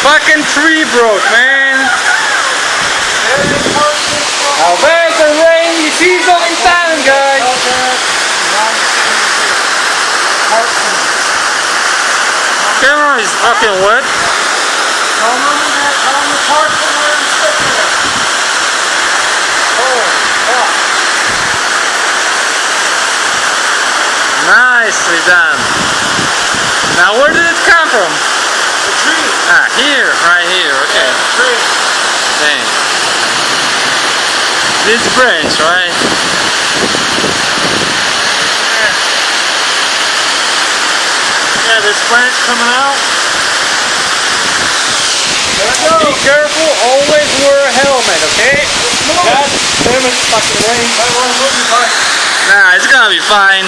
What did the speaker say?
fucking tree broke, man. How bad the rainy season in town, guys. Camera is fucking wet. Nicely done. Now where did it come from? The tree. Ah, here, right here, okay. Yeah, the tree. Dang. This branch, right? Yeah, this branch coming out. Be careful, always wear a helmet, okay? God damn it, fucking rain. Nah, it's gonna be fine.